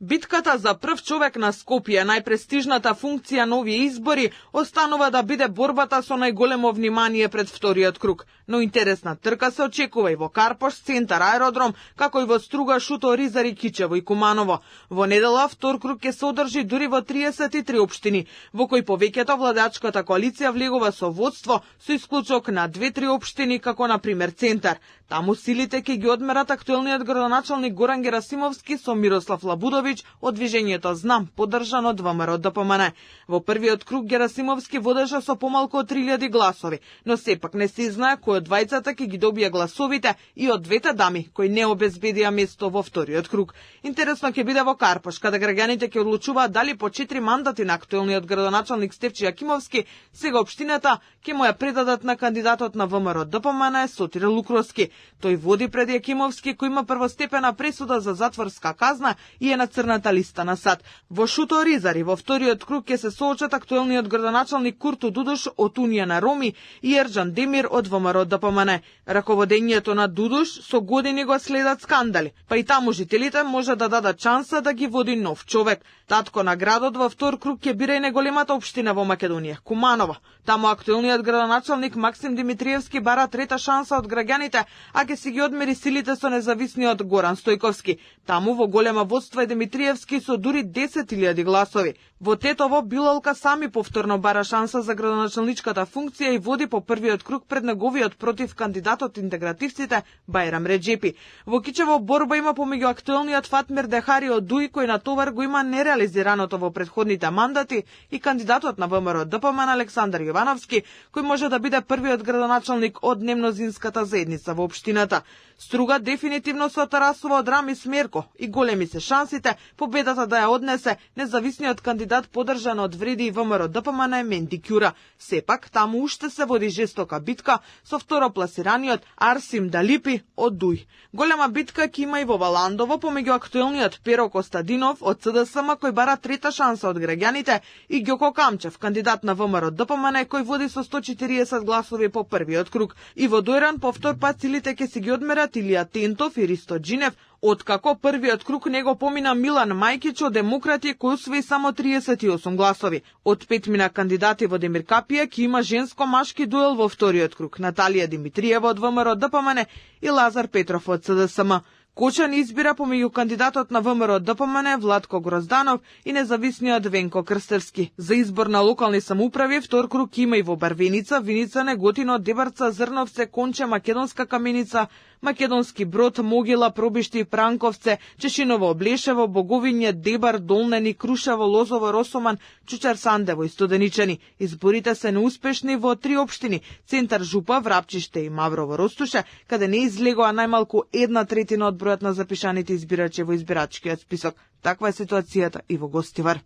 Битката за прв човек на Скопје, најпрестижната функција на овие избори, останува да биде борбата со најголемо внимание пред вториот круг. Но интересна трка се очекува и во Карпош, Центар, Аеродром, како и во Струга, Шуто, Ризари, Кичево и Куманово. Во недела втор круг ќе се одржи дури во 33 општини, во кои повеќето владачката коалиција влегува со водство, со исклучок на 2-3 општини, како на пример Центар. Таму силите ќе ги одмерат актуелниот градоначалник Горан Герасимовски со Мирослав Лабудовиќ од движењето Знам, поддржано од ВМРО ДПМН. Во првиот круг Герасимовски водеше со помалку од 3000 гласови, но сепак не се знае кој од двајцата ќе ги добие гласовите и од двете дами кои не обезбедија место во вториот круг. Интересно ќе биде во Карпош, каде граѓаните ќе одлучуваат дали по 4 мандати на актуелниот градоначалник Стефчи Јакимовски сега општината ќе му ја предадат на кандидатот на ВМРО ДПМН Сотир Лукровски. Тој води пред Јакимовски, кој има првостепена пресуда за затворска казна и е на црната листа на САД. Во Шуто, Ризари во вториот круг ќе се соочат актуелниот градоначалник Курту Дудуш од Унија на Роми и Ерџан Демир од ВМРО ДПМН. Раководењето на Дудуш со години го следат скандали, па и таму жителите може да дадат шанса да ги води нов човек. Татко на градот во втор круг ќе бира и најголемата општина во Македонија, Куманово. Таму актуелниот градоначалник Максим Димитриевски бара трета шанса од граѓаните, а ќе си ги одмери силите со независниот Горан Стојковски. Таму во голема водство е Димитриевски со дури 10.000 гласови. Во Тетово Билалка сами повторно бара шанса за градоначалничката функција и води по првиот круг пред неговиот против кандидатот интегративците Бајрам Реджепи. Во Кичево борба има помеѓу актуелниот Фатмир Дехари од ДУИ, кој на товар го има нереализираното во претходните мандати, и кандидатот на ВМРО ДПМН Александар Јовановски, кој може да биде првиот градоначалник од немнозинската заедница во општината. Струга дефинитивно се отарасува од Рами Смерко и големи се шансите победата да ја однесе независниот кандидат поддржан од Вреди и ВМРО ДПМН Менди Кјура. Сепак, таму уште се води жестока битка со второпласираниот Арсим Далипи од ДУИ. Голема битка ќе има и во Валандово помеѓу актуелниот Перо Костадинов од ЦДСМ, кој бара трета шанса од граѓаните, и Ѓоко Камчев, кандидат на ВМРО ДПМН, кој води со 140 гласови по првиот круг. И во Дојран по втор пат силите ќе си ги одмерат Илија Тентов и Ристо Джинев, откако првиот круг него помина Милан Мајкич од Демократи, кој освои само 38 гласови. Од 5 кандидати во Демир Капија ќе има женско-машки дуел во вториот круг: Наталија Димитриева од ВМРО ДПМН и Лазар Петров од ЦДСМ. Кочан избира помеѓу кандидатот на ВМРО ДПМН Владко Грозданов и независниот Венко Крстевски. За избор на локални самоуправи втор круг има и во Барвеница, Виница, Неготино, Дебарца, Зрновце, Конче, Македонска Каменица, Македонски Брод, Могила, Пробишти, Пранковце, Чешиново, Облешево, Боговиње, Дебар, Долнени, Крушево, Лозово, Росоман, Чучар Сандево и Студеничани. Изборите се неуспешни во 3 општини: Центар, Жупа, Врапчиште и Маврово, Ростуше, каде не излегоа најмалку 1/3 од бројот на запишаните избирачи во избирачкиот список. Таква е ситуацијата и во Гостивар.